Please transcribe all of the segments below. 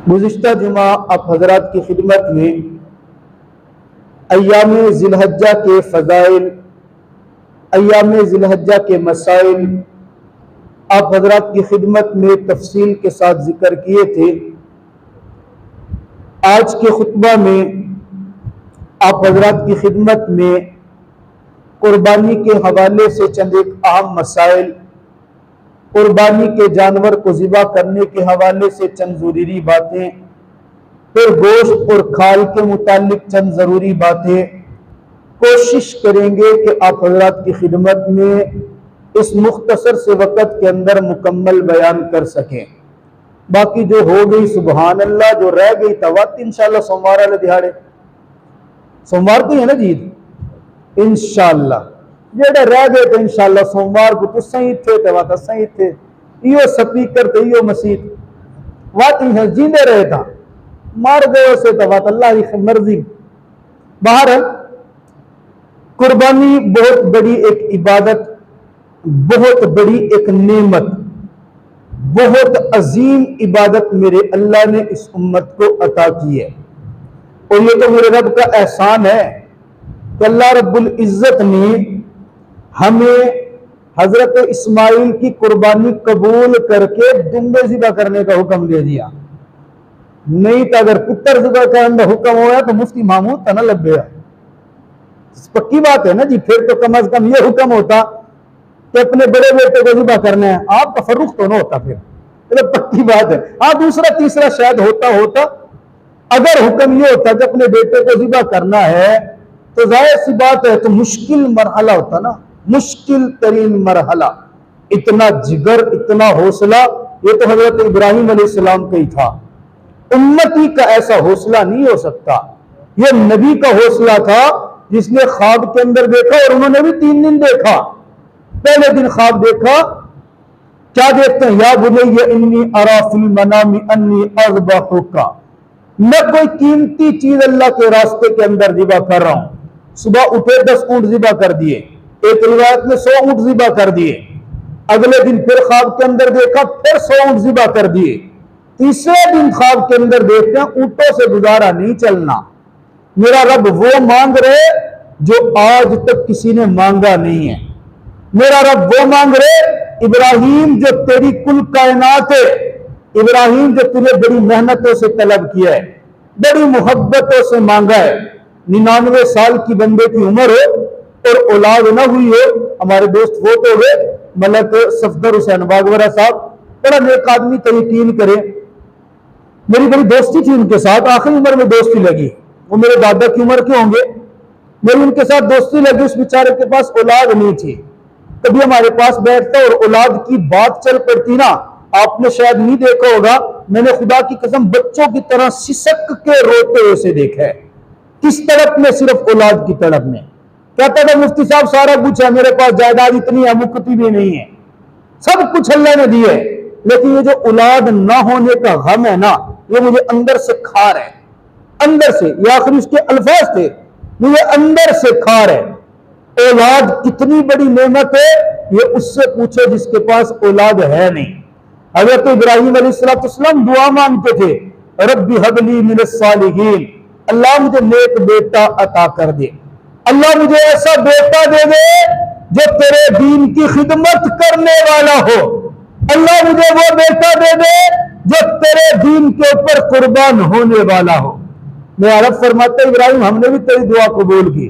गुज़िश्ता जुमा आप हजरात की खिदमत में अय्याम ज़िलहज्जा के फ़ज़ाइल, अय्याम ज़िलहज्जा के मसाइल आप हजरात की खिदमत में तफसील के साथ जिक्र किए थे। आज के खुतबा में आप हजरात की खिदमत में कुर्बानी के हवाले से चंद एक अहम मसाइल, कुर्बानी के जानवर को ज़िबा करने के हवाले से चंद ज़रूरी बातें, फिर गोश्त और खाल के मुतालिक चंद ज़रूरी बातें कोशिश करेंगे कि आप हजरात की खिदमत में इस मुख्तसर से वक़्त के अंदर मुकम्मल बयान कर सकें। बाकी जो हो गई सुबहान अल्लाह, जो रह गई तवात इंशाअल्लाह सोमवार वाले दिहाड़े, सोमवार को ही है ना जी, इंशाअल्लाह जेड़ा रह गए तो इंशाअल्लाह सोमवार को तो सही थे तवात सही थे, यो स्पीकर थे यो मसीद वात है जींदे रहे था, मार गए से तवात अल्लाह की मर्जी। बाहर है कुर्बानी बहुत बड़ी एक इबादत, बहुत बड़ी एक नेमत, बहुत अजीम इबादत मेरे अल्लाह ने इस उम्मत को अता की है। और ये तो मेरे रब का एहसान है कि अल्लाह रब्बुल इज्जत ने हमें हजरत इस्माइल की कुर्बानी कबूल करके दुम्बे ज़िबा करने का हुक्म दे दिया। नहीं तो अगर पुत्र ज़िबा करने का हुक्म होया तो मुफ्ती महमूद था ना लग गया। पक्की बात है ना जी, फिर तो कम अज कम ये हुक्म होता कि अपने बड़े बेटे को ज़िबा करना है, आपका फर्रुख तो ना होता फिर, तो पक्की बात है। हाँ दूसरा तीसरा शायद होता अगर हुक्म ये होता कि अपने बेटे को ज़िबा करना है तो जाहिर सी बात है तो मुश्किल मरहला होता ना, मुश्किल तरीन मरहला। इतना जिगर, इतना हौसला, ये तो हजरत इब्राहिम अलैहिस्सलाम का ही था। उम्मती का ऐसा हौसला नहीं हो सकता। ये नबी का हौसला था जिसने ख्वाब के अंदर देखा, और उन्होंने भी 3 दिन देखा। पहले दिन ख्वाब देखा, क्या देखते हैं, या बुनैया इन्नी अरा फिल मनामी अन्नी अज़बहुका, मैं कोई कीमती चीज अल्लाह के रास्ते के अंदर ज़िबा कर रहा हूं। सुबह उठे 10 ऊंट ज़िबा कर दिए, एक रिवायत में 100 ऊंट ज़िबा कर दिए। अगले दिन फिर ख्वाब के अंदर देखा, फिर 100 ऊंट ज़िबा कर दिए। तीसरे दिन ख्वाब के अंदर देखते हैं ऊंटों से गुजारा नहीं चलना, मेरा रब वो मांग रहे जो आज तक किसी ने मांगा नहीं है। मेरा रब वो मांग रहे, इब्राहिम जो तेरी कुल कायनात है, इब्राहिम जो तूने बड़ी मेहनतों से तलब किया है, बड़ी मोहब्बतों से मांगा है। 99 साल की बंदे की उम्र हो और औलाद ना हुई हो। हमारे दोस्त वो तो गए मलक सफदर हुसैन बागवरा साहब, बड़ा नेक आदमी थे, यकीन करे मेरी बड़ी दोस्ती थी उनके साथ, आखिरी उम्र में दोस्ती लगी। वो मेरे दादा की उम्र के होंगे, मेरी उनके साथ दोस्ती लगी। उस बेचारे के पास औलाद नहीं थी, कभी हमारे पास बैठता और औलाद की बात चल पड़ती ना, आपने शायद नहीं देखा होगा, मैंने खुदा की कसम बच्चों की तरह सिसक के रोते हुए से देखा है। किस तड़प में, सिर्फ औलाद की तड़प में। कहता था मुफ्ती साहब सारा कुछ है मेरे पास, जायदाद इतनी है, मुक्ति भी नहीं है, सब कुछ अल्लाह ने दी है, लेकिन ये जो औलाद ना होने का गम है ना, ये मुझे अंदर से खा रहा है, अंदर से। ये आखिरी उसके अल्फाज थे, मुझे अंदर से खा रहा है। औलाद कितनी बड़ी नेमत है, ये उससे पूछो जिसके पास औलाद है नहीं। हज़रत इब्राहीम अलैहिस्सलाम दुआ मांगते थे, रब्बी हबली मिनस सालिहीन, अल्लाह मुझे नेक बेटा अता कर दे, अल्लाह मुझे ऐसा बेटा दे दे जो तेरे दीन की खिदमत करने वाला हो, अल्लाह मुझे वो बेटा दे दे जो तेरे दीन के ऊपर कुर्बान होने वाला हो। मैं अरब फरमाता इब्राहिम हमने भी तेरी दुआ कबूल की,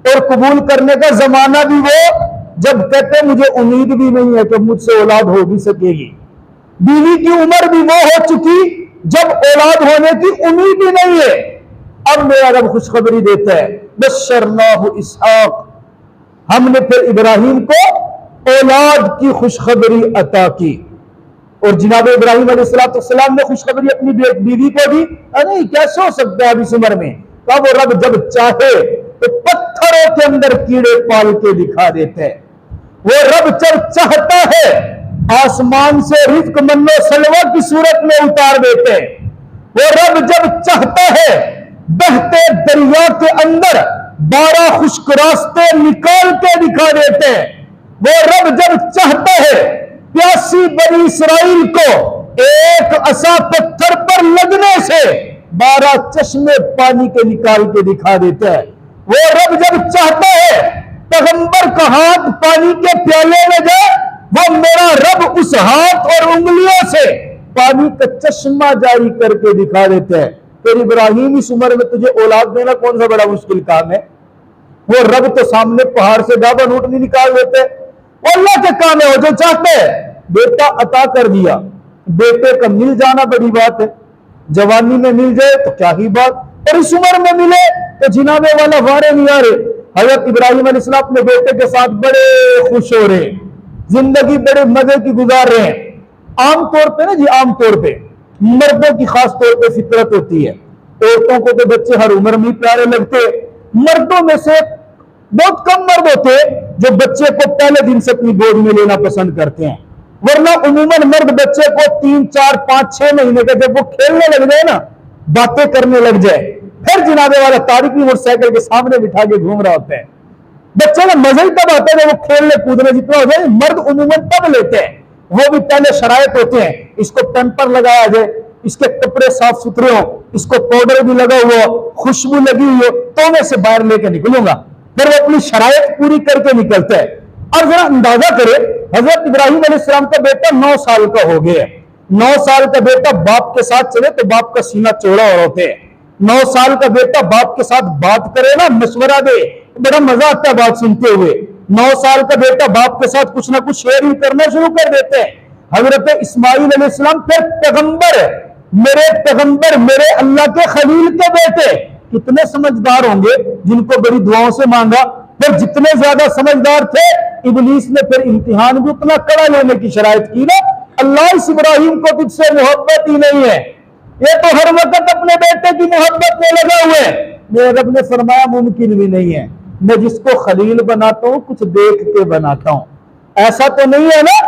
और कबूल करने का जमाना भी वो जब कहते मुझे उम्मीद भी नहीं है कि मुझसे औलाद हो भी सकेगी। बीवी की उम्र भी वो हो चुकी जब औलाद होने की उम्मीद ही नहीं है। अब मेरा रब खुशखबरी देता है, बशरनाहु इसहाक, हमने फिर इब्राहिम को औलाद की खुशखबरी अता की। और जनाब इब्राहिम अलैहिस्सलाम ने खुशखबरी अपनी बीवी को दी। अरे कैसे हो सकता है अब इस उम्र में? तब वो रब जब चाहे तो पत्थरों के अंदर कीड़े पाल के दिखा देते हैं। वो रब जब चाहता है आसमान से रिज़्क मन्नो सलवा की सूरत में उतार देते हैं। वो रब जब चाहता है बहते दरिया के अंदर 12 खुश्क रास्ते निकाल के दिखा देते हैं। वो रब जब चाहता है प्यासी बनी इसराइल को एक असा पत्थर पर पर लगने से 12 चश्मे पानी के निकाल के दिखा देता है। वो रब जब चाहता है पैगंबर का हाथ पानी के प्याले में जाए, वो मेरा रब उस हाथ और उंगलियों से पानी का चश्मा जारी करके दिखा देता है। फिर इब्राहिम, इस उम्र में तुझे औलाद देना कौन सा बड़ा मुश्किल काम है? वो रब तो सामने पहाड़ से गाबन ऊँट नहीं निकाल देते। वो अल्लाह के काम है, वो जो चाहते हैं। बेटा अता कर दिया, बेटे का मिल जाना बड़ी बात है। जवानी में मिल जाए तो क्या ही बात, और इस उम्र में मिले तो जिनाबे वाला वारे नहीं आ रहे। हजरत इब्राहिम अलैहिस्सलाम अपने बेटे के साथ बड़े खुश हो रहे, जिंदगी बड़े मजे की गुजार रहे हैं। आमतौर पे ना जी, आमतौर पे मर्दों की खास तौर पे फितरत होती है। औरतों को तो बच्चे हर उम्र में प्यारे लगते, मर्दों में से बहुत कम मर्द होते जो बच्चे को पहले दिन से अपनी गोद में लेना पसंद करते हैं। वरना उमूमन मर्द बच्चे को 3, 4, 5, 6 महीने के जब वो खेलने लग जाए ना, बातें करने लग जाए, फिर जिनाबे वाला तारीखी मोटरसाइकिल के सामने बिठा के घूम रहा होता है। बच्चे का मजा ही तब आता है जब वो खेलने कूदने जितना हो जाए। मर्द उमूमन तब लेते हैं, वो भी पहले शरायत होते हैं, इसको टेम्पर लगाया जाए, इसके कपड़े साफ सुथरे हो, इसको पाउडर भी लगा हुआ, खुशबू लगी हुई हो, तो मैं से बाहर लेके निकलूंगा। फिर वो अपनी शरायत पूरी करके निकलता है। और जरा अंदाजा करे, हजरत इब्राहिम अलैहिस्सलाम का बेटा 9 साल का हो गया। 9 साल का बेटा बाप के साथ चले तो बाप का सीना चौड़ा और होते हैं। 9 साल का बेटा बाप के साथ बात करे ना, मशवरा दे, बड़ा मजा आता है बात सुनते हुए। 9 साल का बेटा बाप के साथ कुछ ना कुछ शेयरिंग करना शुरू कर देते हैं। हजरत इस्माइल अलैहिस्सलाम फिर पैगंबर, मेरे अल्लाह के खलील के बेटे, कितने समझदार होंगे जिनको बड़ी दुआओं से मांगा। फिर जितने ज्यादा समझदार थे, इब्लीस ने फिर इम्तिहान भी उतना कड़ा लेने की शरायत की ना। अल्लाह, इस इब्राहिम को तुझसे मोहब्बत ही नहीं है, ये तो हर वक्त अपने बेटे की मोहब्बत में लगा हुए हैं। मेरे रब ने फरमाया मुमकिन भी नहीं है, मैं जिसको खलील बनाता हूं कुछ देख के बनाता हूं। ऐसा तो नहीं है ना,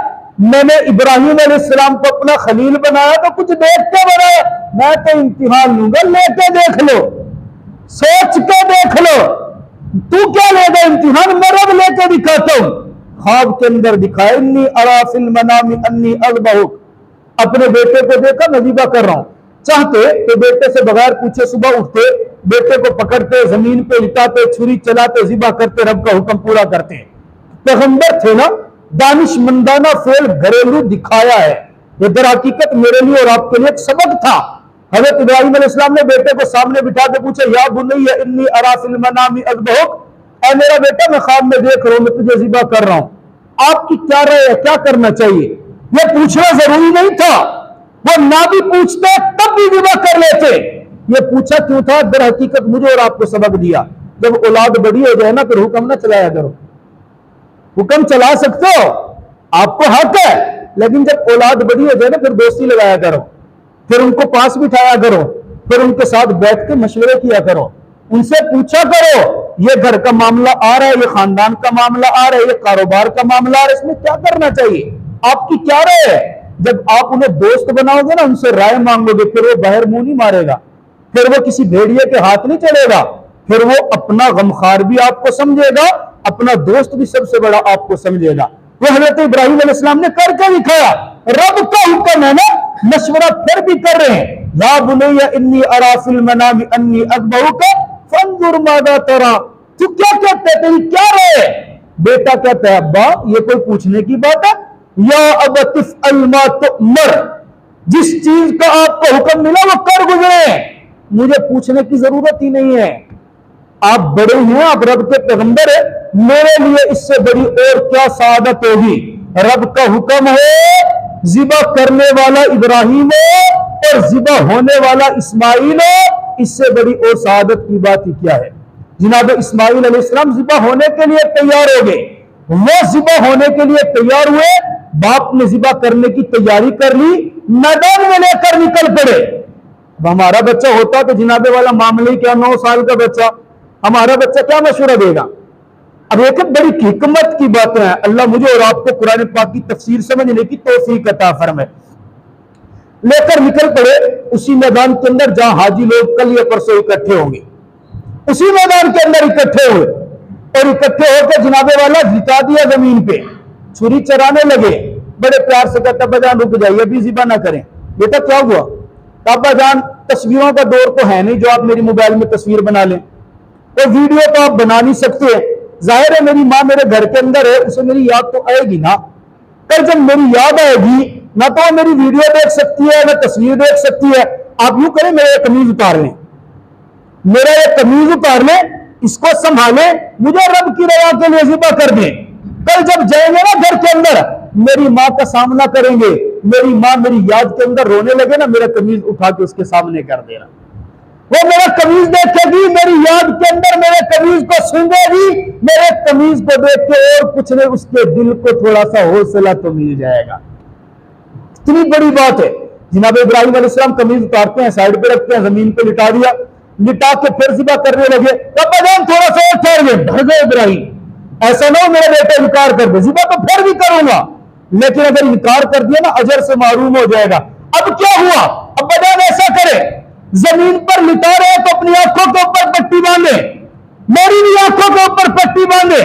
मैंने इब्राहिम अलैहिस्सलाम को अपना खलील बनाया तो कुछ देख के बनाया। मैं तो इम्तिहान लूंगा, लेके देख लो, सोच के देख लो। तू क्या लेगा इम्तिहान? मैं रब लेके दिखाता हूं। ख्वाब के अंदर दिखाया, इन्नी अरा फिल मनामी अन्नी अज़बहुक, अपने बेटे को देखा मैं ज़िबा कर रहा हूं। चाहते तो बेटे से बगैर पूछे सुबह उठते, बेटे को पकड़ते, जमीन पे लिटाते, छुरी चलाते, ज़िबा करते, रब का हुक्म पूरा करते। पैगंबर थे ना, दानिशमंदाना फेल घरेलू दिखाया है। ये दर हकीकत मेरे लिए और आपके लिए एक सबक था। हजरत इब्राहिम अलैहिस्सलाम ने बेटे को सामने बिठा के पूछे, या बुनैया इन्नी अरा फिल मनामी अज़बहुक, ऐ मेरा बेटा मैं ख्वाब में देख रहा हूं, मैं तुझे ज़िबा कर रहा हूं। आपकी क्या राय है, क्या करना चाहिए? ये पूछना जरूरी नहीं था, वो ना भी पूछते तब भी ज़िबा कर लेते। ये पूछा क्यों था? दर हकीकत मुझे और आपको सबक दिया, जब औलाद बड़ी हो जाए ना फिर हुक्म ना चलाया करो। हुक्म चला सकते हो, आपको हक है, लेकिन जब औलाद बड़ी हो जाए ना फिर दोस्ती लगाया करो, फिर उनको पास बिठाया करो, फिर उनके साथ बैठ के मशवरे किया करो, उनसे पूछा करो, ये घर का मामला आ रहा है, ये खानदान का मामला आ रहा है, ये कारोबार का मामला आ रहा है, इसमें क्या करना चाहिए, आपकी क्या राय है? जब आप उन्हें दोस्त बनाओगे ना, उनसे राय मांगोगे, फिर वो बाहर मुंह नहीं मारेगा, फिर वो किसी भेड़िए के हाथ नहीं चलेगा, फिर वो अपना गमखार भी आपको समझेगा, अपना दोस्त भी सबसे बड़ा आपको समझेगा। वो हजरत इब्राहिम अलैहिस्सलाम ने करके दिखाया। रब का हुक्म है ना, मशवरा फिर भी कर रहे हैं। या बुनैया इन्नी अरा फिल मनामी अन्नी अज़बहुक फंजुर मादा तरा, तू क्या कहता है, तेरी क्या राय है? बेटा कहता है, अब्बा ये कोई पूछने की बात है? या अबतिफ अलमा तुमर, जिस चीज का आपको हुक्म मिला वो कर गुजरे, मुझे पूछने की जरूरत ही नहीं है। आप बड़े हैं, आप रब के पैगंबर है, मेरे लिए इससे बड़ी और क्या सादत होगी? रब का हुक्म है, ज़िबा करने वाला इब्राहिम है और ज़िबा होने वाला इस्माइल है, इससे बड़ी और सादत की बात ही क्या है? जनाब इस्माइल अलैहिस्सलाम ज़िबा होने के लिए तैयार हो गए, वो ज़िबा होने के लिए तैयार हुए, बाप ने ज़िबा करने की तैयारी कर ली, मैदान में लेकर निकल पड़े। अब हमारा बच्चा होता तो जनाबे वाला मामले क्या, 9 साल का बच्चा, हमारा बच्चा क्या मशवरा देगा? अब एक बड़ी हिकमत की बात है, अल्लाह मुझे और आपको कुरान पाक की तफसीर समझने की तौफीक अता फरमाए। लेकर निकल पड़े उसी मैदान के अंदर जहां हाजी लोग कल या परसों इकट्ठे होंगे, उसी मैदान के अंदर इकट्ठे हुए और इकट्ठे होकर जनाबे वाला जिता दिया जमीन पे, छुरी चराने लगे, बड़े प्यार से कहता बजान रुक जाइए, अभी ज़िबा ना करें। बेटा क्या हुआ? तो अब्बा जान तस्वीरों का दौर तो है नहीं जो आप मेरी मोबाइल में तस्वीर बना लें, कोई वीडियो तो आप बना नहीं सकते। जाहिर है मेरी माँ मेरे घर के अंदर है, उसे मेरी याद तो आएगी ना। कल जब मेरी याद आएगी ना तो वो मेरी वीडियो देख सकती है ना तस्वीर देख सकती है। आप यूं करें, मेरा ये कमीज उतार लें, मेरा ये कमीज उतार लें, इसको संभाले, मुझे रब की रया के लिए ज़िबा कर दें। कल जब जाएंगे ना घर के अंदर, मेरी माँ का सामना करेंगे, मेरी माँ मेरी याद के अंदर रोने लगे ना, मेरा कमीज उठा के उसके सामने कर देना। वो मेरा कमीज देखेगी, मेरी याद के अंदर मेरे कमीज को सूंघेगी, मेरे कमीज को देख के और कुछ नहीं, उसके दिल को थोड़ा सा हौसला तो मिल जाएगा। इतनी बड़ी बात है। जनाब इब्राहिम अलैहिस्सलाम कमीज उतारते हैं, साइड पे रखते हैं, जमीन पे लिटा दिया, लिटा के फिर ज़िबा करने लगे। थोड़ा सा और ठहर गए, डर गए इब्राहिम, ऐसा ना हो मेरा बेटा इनकार कर दे, ज़िबा तो फिर भी करूंगा, लेकिन अगर इनकार कर दिया ना अजर से मारूम हो जाएगा। अब क्या हुआ, अब बजान ऐसा करे, जमीन पर लिटा रहे तो अपनी आंखों के ऊपर पट्टी बांधे, मेरी भी आंखों के ऊपर पट्टी बांधे।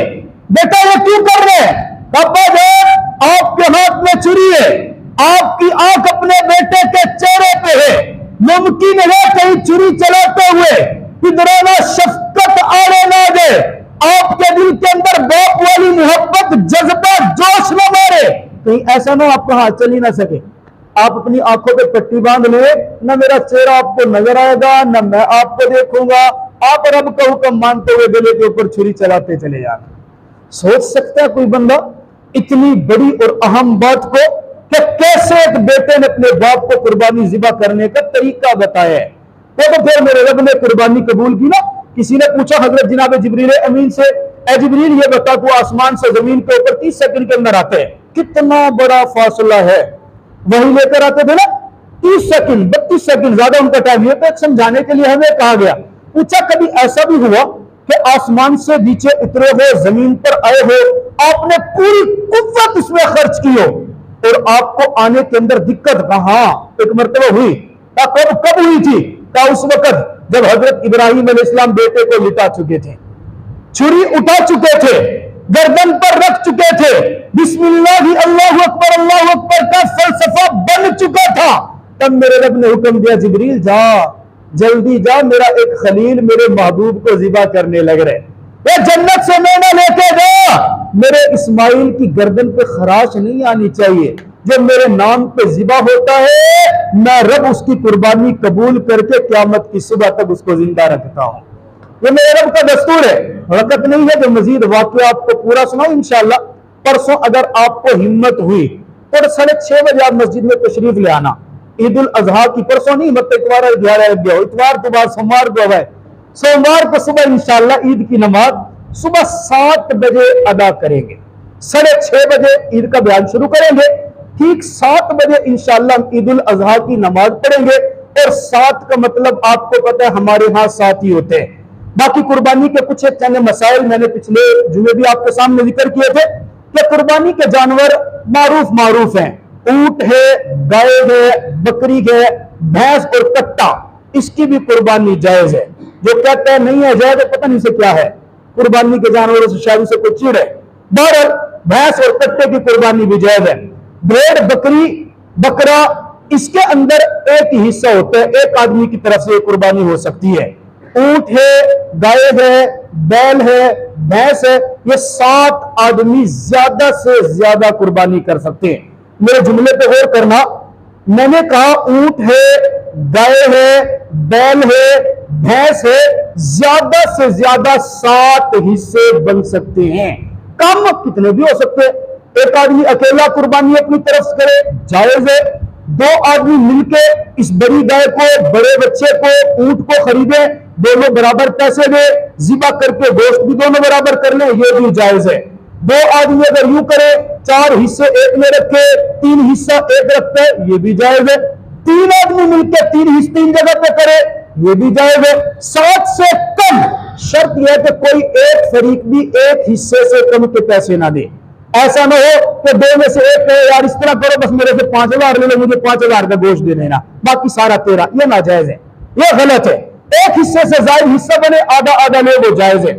बेटा ये क्यों कर रहे हैं? अब्बा जान आपके हाथ में छुरी है, आपकी आंख अपने बेटे के चेहरे पे है, मुमकिन है कहीं छुरी चलाते हुए पिदराना शफकत आड़े ना दे, आपके दिल के अंदर बाप वाली मोहब्बत जज्बा जोश न मारे, कहीं ऐसा ना आपका हाथ चल ही ना सके। आप अपनी आंखों पे पट्टी बांध ले, ना मेरा चेहरा आपको नजर आएगा ना मैं आपको देखूंगा, आप रब का हुक्म मानते हुए गले के ऊपर छुरी चलाते चले जाना। सोच सकता है कोई बंदा इतनी बड़ी और अहम बात को कि कैसे एक बेटे ने अपने बाप को कुर्बानी ज़िबा करने का तरीका बताया है। तो फिर मेरे रब ने कुर्बानी कबूल की ना। किसी ने पूछा हजरत जनाब जिब्रील अमीन से, ए जिब्रील ये बता तू आसमान से जमीन के ऊपर 30 सेकंड के अंदर आते हैं, कितना बड़ा फासला है। वही लेकर आते थे ना 30 सेकंड 32 सेकंड, ज्यादा उनका टाइम, ये तो समझाने के लिए हमें कहा गया। पूछा कभी ऐसा भी हुआ कि आसमान से नीचे उतरे हो, जमीन पर आए हो, आपने पूरी कुव्वत उसमें खर्च की हो और आपको आने के अंदर दिक्कत? हाँ एक मरतबा हुई। कब हुई थी? उस वक्त जब हजरत इब्राहिम अलैहिस्सलाम बेटे को लिटा चुके थे, छुरी उठा चुके थे, गर्दन पर रख चुके थे, बिस्मिल्लाह अल्लाहु अकबर का फलसफा बन चुका था। तब मेरे रब ने हुक्म दिया, जिब्रील जा, जल्दी जा, मेरा एक खलील मेरे महबूब को ज़िबा करने लग रहे, ये जन्नत से मेना लेके जा, मेरे इस्माइल की गर्दन पे खराश नहीं आनी चाहिए। जब मेरे नाम पे ज़िबा होता है मैं रब उसकी कुर्बानी कबूल करके क़यामत की सुबह तक उसको जिंदा रखता हूं। ये मेरे रब का दस्तूर है। वक्त नहीं है कि मजीद वाक़या आपको पूरा सुनाऊं। इंशाअल्लाह परसों अगर आपको हिम्मत हुई तो 6:30 बजे आप मस्जिद में तशरीफ ले आना। ईद उल अजहा की परसों नहीं, मतलब इतवार 11 लग गया, इतवार के बाद सोमवार को है, सोमवार को सुबह इंशाअल्लाह ईद की नमाज सुबह 7 बजे अदा करेंगे। 6:30 बजे ईद का बयान शुरू करेंगे, ठीक 7 बजे इंशाअल्लाह ईद उल अजहा की नमाज पढ़ेंगे। और 7 का मतलब आपको पता है हमारे यहाँ 7 ही होते हैं। बाकी कुर्बानी के कुछ एक चंद मसाइल मैंने पिछले जुमे भी आपके सामने जिक्र किए थे कि कुर्बानी के जानवर मारूफ हैं, ऊंट है, गाय है, बकरी है, भैंस और कट्टा, इसकी भी कुर्बानी जायज है। जो कहता है नहीं है जायज, पता नहीं से क्या है, कुर्बानी के जानवरों से शायद से कुछ चिड़ है। बहरहाल भैंस और कट्टे की कुर्बानी भी जायज है। भेड़, बकरी, बकरा, इसके अंदर एक ही हिस्सा होता है, एक आदमी की तरफ से कुर्बानी हो सकती है। ऊंट है, गाय है, बैल है, भैंस है, ये 7 आदमी ज्यादा से ज्यादा कुर्बानी कर सकते हैं। मेरे जुमले पे गौर करना, मैंने कहा ऊंट है, गाय है, बैल है, भैंस है, ज्यादा से ज्यादा 7 हिस्से बन सकते हैं। कम कितने भी हो सकते हैं। एक आदमी अकेला कुर्बानी अपनी तरफ से करे, जायज है। 2 आदमी मिलके इस बड़ी गाय को, बड़े बच्चे को, ऊंट को खरीदे, दोनों बराबर पैसे दे, ज़िबा करके गोश्त भी दोनों बराबर कर ले, ये भी जायज है। 2 आदमी अगर यूं करे, 4 हिस्से एक में रखे, 3 हिस्सा एक रखते हैं, ये भी जायज है। 3 आदमी मिलकर 3 हिस्से 3 जगह पे करे, ये भी जायज है। 7 से कम शर्त यह है कि कोई एक फरीक भी एक हिस्से से कम के पैसे ना दे। ऐसा ना हो कि 2 में से एक कहे यार इस तरह करो, बस मेरे से 5000 ले लो, मुझे 5000 का गोश्त दे देना, बाकी सारा तेरा, ये नाजायज है, ये गलत है। एक हिस्से से ज्यादा हिस्सा बने, आधा आधा ले, वो जायज है।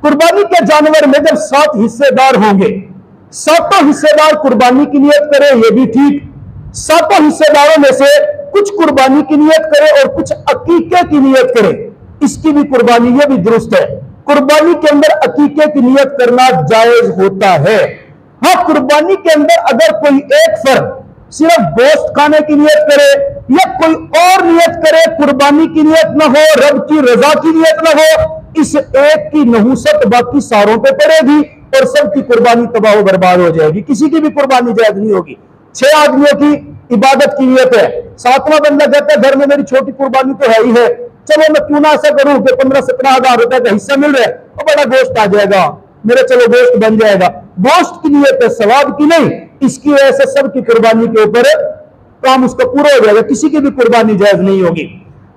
कुर्बानी के जानवर में जब 7 हिस्सेदार होंगे, 7 हिस्सेदार कुर्बानी की नियत करें, ये भी ठीक। 7 हिस्सेदारों में से कुछ कुर्बानी की नियत करे और कुछ अकीके की नियत करे, इसकी भी कुर्बानी, ये भी दुरुस्त है। कुर्बानी के अंदर अकीके की नियत करना जायज होता है। हाँ, कुर्बानी के अंदर अगर कोई एक फर्द सिर्फ गोश्त खाने की नियत करे या कोई और नियत करे, कुर्बानी की नियत ना हो, रब की रजा की नियत ना हो, इस एक की नहुसत बाकी सारों पे पड़ेगी और सबकी कुर्बानी तबाह बर्बाद हो जाएगी, किसी की भी कुर्बानी जायज नहीं होगी। 6 आदमियों की इबादत की नियत है, 7वां बंदा कहता है घर में मेरी छोटी कुर्बानी तो है ही है, चलो मैं क्यों ना ऐसा करूं कि 15-17 हजार रुपए का हिस्सा मिल रहा है और बड़ा गोश्त आ जाएगा मेरे, चलो गोश्त बन जाएगा। गोश्त की नियत है, सवाब की नहीं। इसकी वजह से सबकी कुर्बानी के ऊपर काम उसका पूरा हो जाएगा, किसी की भी कुर्बानी जायज नहीं होगी।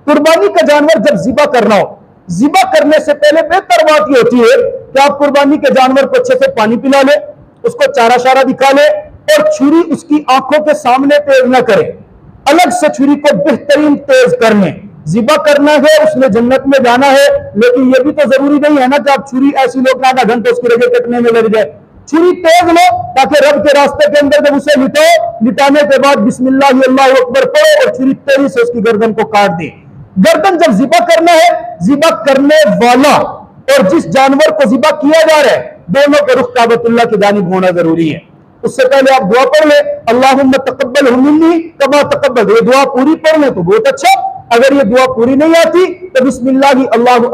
कुर्बानी का जानवर जब जिबा करना हो, जिबा करने से पहले बेहतर बात यह होती है कि आप कुर्बानी के जानवर को अच्छे से पानी पिला ले, उसको चारा शारा दिखा ले और छुरी उसकी आंखों के सामने तेज ना करे, अलग से छुरी को बेहतरीन तेज कर लें। जिबा करना है, उसने जन्नत में जाना है, लेकिन यह भी तो जरूरी नहीं है ना कि आप छुरी ऐसी लो कि आधा घंटा उसकी रगे कटने में लग जाए। छुरी तेज लो ताकि रब के रास्ते के अंदर जब उसे लिटाओ, लिटाने के बाद बिस्मिल्लाह अल्लाहु अकबर पढ़ो और छुरी तेजी से उसकी गर्दन को काट दे। गर्दन जब जिबा करना है, जिबा करने वाला और जिस जानवर को जिबा किया जा रहा है, दोनों के रुख काबतुल्लाह की जानिब होना जरूरी है। उससे पहले आप दुआ पढ़ ले, अल्लाहुम्मा तक़ब्बल मिन्नी कमा तक़ब्बल, ये दुआ पूरी पढ़ ले तो बहुत अच्छा। अगर ये दुआ पूरी नहीं आती तो बिस्मिल्लाह अल्लाहु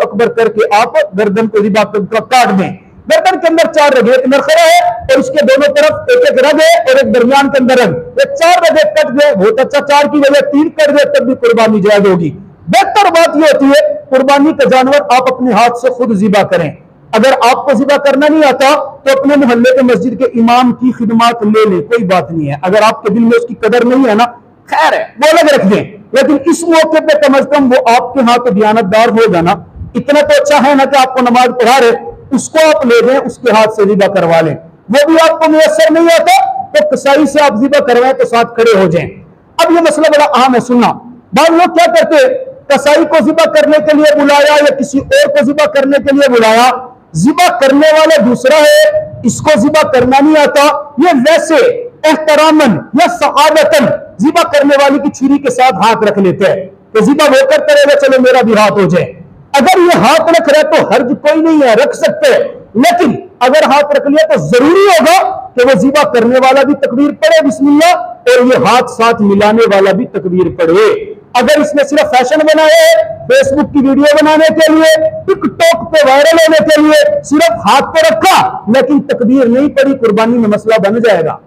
अकबर करके आप गर्दन को जिबा काट दें। गर्दन के अंदर 4 रग, एक नरखरा है और इसके दोनों तरफ एक रग है और एक दरमियान के अंदर रग, ये 4 रगे कट गए, बहुत अच्छा। 4 की वजह 3 कट गए तब भी कुर्बानी जायज होगी। बेहतर बात यह होती है कुर्बानी का जानवर आप अपने हाथ से खुद जिबा करें। अगर आपको जिबा करना नहीं आता तो अपने मोहल्ले के मस्जिद के इमाम की खिदमत ले ले, कोई बात नहीं है। अगर आपके दिल में उसकी कदर नहीं है ना, खैर है, वो अलग रख दें, लेकिन इस मौके पे कम अज कम वो आपके हाथ दयानतदार होगा ना, इतना तो अच्छा है ना कि आपको नमाज पढ़ा रहे, उसको आप ले जाएं, उसके हाथ से जिबा करवा लें। वो भी आपको मुयस्सर नहीं आता तो कसाई से आप जिबा करवाएं तो साथ खड़े हो जाएं। अब ये मसला बड़ा अहम है, सुनना। बाद लोग क्या करते, कसाई को जिबा करने के लिए बुलाया या किसी और को जिबा करने के लिए बुलाया, जिबा करने वाला दूसरा है, इसको जिबा करना नहीं आता, ये वैसे एहतरामन या सआदतन जिबा करने वाले की छुरी के साथ हाथ रख लेते हैं तो जिबा वो करते रहेगा, चलो मेरा भी हाथ हो जाए। अगर ये हाथ रख रहा है तो हर्ज कोई नहीं है, रख सकते हैं, लेकिन अगर हाथ रख लिया तो जरूरी होगा कि वो जिबा करने वाला भी तकबीर पढ़े बिस्मिल्लाह और ये हाथ साथ मिलाने वाला भी तकबीर पढ़े। अगर इसने सिर्फ फैशन बनाया है, फेसबुक की वीडियो बनाने के लिए, टिकटॉक पे वायरल होने के लिए सिर्फ हाथ पे रखा लेकिन तकबीर नहीं पढ़ी, कुर्बानी में मसला बन जाएगा।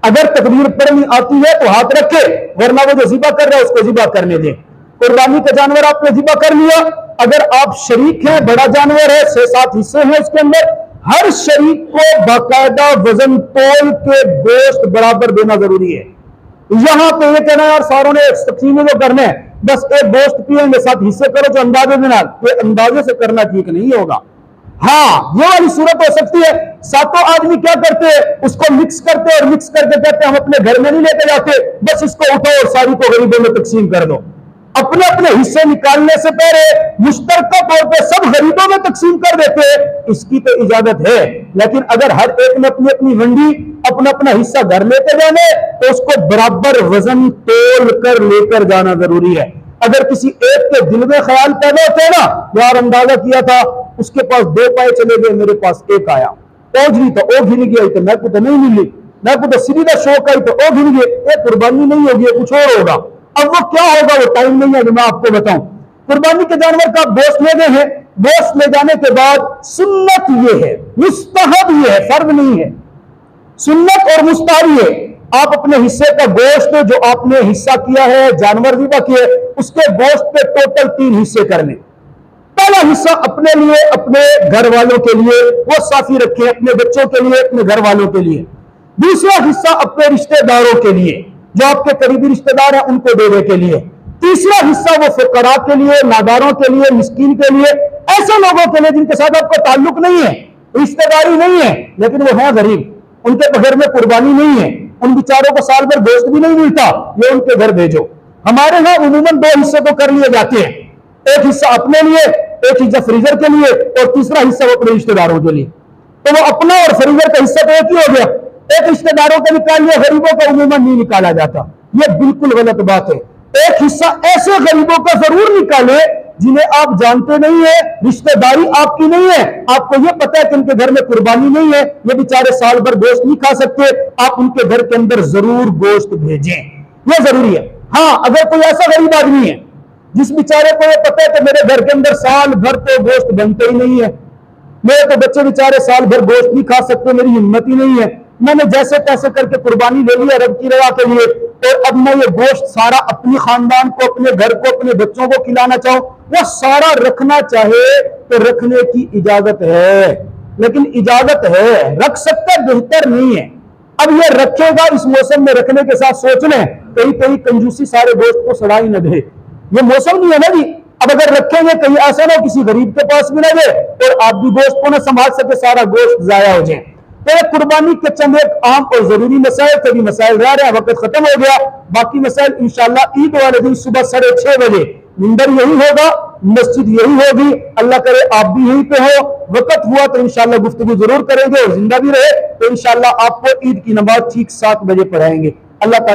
अगर तकबीर पढ़नी आती है तो हाथ रखे, वरना वो जो जिबा कर रहा है उसको जिबा करने दे। कुर्बानी का जानवर आपने जिबा कर लिया, अगर आप शरीक हैं, बड़ा जानवर है, 6-7 हिस्से हैं उसके अंदर, हर शरीक को बाकायदा वजन तोल के गोश्त बराबर देना जरूरी है। यहां पे ये कहना यार सारों ने तकसीम जो करने हैं, बस एक गोश्त पिएंगे 7 हिस्से करो जो अंदाजे देना, ये अंदाजे से करना ठीक नहीं होगा। हाँ, ये वाली सूरत हो सकती है, 7 आदमी क्या करते हैं, उसको मिक्स करते और मिक्स करके कहते हैं हम अपने घर में नहीं लेके जाते, बस इसको उठाओ और सारी को गरीबों में तकसीम कर दो। अपने अपने हिस्से निकालने से पहले मुश्तरका तौर पे सब गरीबों में तकसीम कर देते हैं, इसकी तो इजाजत है, लेकिन अगर हर एक ने अपनी अपनी वंडी अपना अपना हिस्सा घर लेते जाने तो उसको बराबर वजन तोल कर लेकर जाना जरूरी है। अगर किसी एक के दिल में ख्याल पैदा होते हैं ना, यार अंदाजा किया था उसके पास 2 पाए चले गए, मेरे पास 1 आया, ओझली तो ओ घिन गया, तो मैं को तो नहीं मिली, मैं को तो सीधा शौक आई तो ओ घिन गए, ये कुर्बानी नहीं होगी, कुछ और होगा। अब वो क्या होगा वो टाइम नहीं है जो मैं आपको बताऊं। कुर्बानी के जानवर का गोश्त ले गए हैं, गोश्त ले जाने के बाद सुन्नत ये है, मुस्तहब ये है, फर्ज नहीं है, सुन्नत और मुस्तहब ये, आप अपने हिस्से का गोश्त जो आपने हिस्सा किया है, जानवर ज़िबा किए, उसके गोश्त पे टोटल 3 हिस्से करने। पहला हिस्सा अपने लिए, अपने घर वालों के लिए, वो साफी रखें, अपने बच्चों के लिए, अपने घर वालों के लिए। दूसरा हिस्सा अपने रिश्तेदारों के लिए, जो आपके करीबी रिश्तेदार हैं उनको देने के लिए। तीसरा हिस्सा वो फुकरा के लिए, नादारों के लिए, मिस्कीन के लिए, ऐसे लोगों के लिए जिनके साथ आपका ताल्लुक नहीं है, रिश्तेदारी नहीं है, लेकिन वो है गरीब, उनके घर में कुर्बानी नहीं है, उन बेचारों को साल भर गोश्त भी नहीं मिलता, ये उनके घर भेजो। हमारे यहाँ उमूमन 2 हिस्से तो कर लिए जाते हैं, एक हिस्सा अपने लिए, एक हिस्सा फ्रीजर के लिए और तीसरा हिस्सा अपने रिश्तेदारों के लिए। तो वो अपना और फ्रीजर का हिस्सा तो एक ही हो गया, एक रिश्तेदारों का निकाल लिया, गरीबों का उमूमन नहीं निकाला जाता। ये बिल्कुल गलत बात है। एक हिस्सा ऐसे गरीबों का जरूर निकाले जिन्हें आप जानते नहीं है, रिश्तेदारी आपकी नहीं है, आपको यह पता है कि उनके घर में कुर्बानी नहीं है, ये बेचारे साल भर गोश्त नहीं खा सकते, आप उनके घर के अंदर जरूर गोश्त भेजें, यह जरूरी है। हाँ, अगर कोई ऐसा गरीब आदमी है जिस बेचारे को यह पता है कि मेरे घर के अंदर साल भर तो गोश्त बनते ही नहीं है, मेरे तो बच्चे बेचारे साल भर गोश्त नहीं खा सकते, मेरी हिम्मत ही नहीं है, मैंने जैसे तैसे करके कुर्बानी ले लिया रब की रवा के लिए, और अब मैं ये गोश्त सारा अपने खानदान को, अपने घर को, अपने बच्चों को खिलाना चाहूं, वो सारा रखना चाहे तो रखने की इजाजत है, लेकिन इजाजत है, रख सकता, बेहतर नहीं है। अब ये रखेगा, इस मौसम में रखने के साथ सोच लें कहीं कहीं कंजूसी सारे गोश्त को सड़ा ही न दे, ये मौसम नहीं है ना जी। अब अगर रखेंगे कहीं ऐसा ना किसी गरीब के पास भी ना दे और आप भी गोश्त को ना संभाल सके, सारा गोश्त जाया हो जाए। तो कुर्बानी के चंद एक आम और जरूरी मसाइल, कभी मसाइल रह रहे हैं, वक्त खत्म हो गया, बाकी मसाइल इंशाल्लाह ईद वाले दिन सुबह 6:30 बजे मिंबर यही होगा, मस्जिद यही होगी, अल्लाह करे आप भी यहीं पे हो, वक्त हुआ तो इंशाल्लाह गुफ्तगू जरूर करेंगे, और जिंदा भी रहे तो इंशाल्लाह आपको ईद की नमाज ठीक 7 बजे पढ़ाएंगे। अल्लाह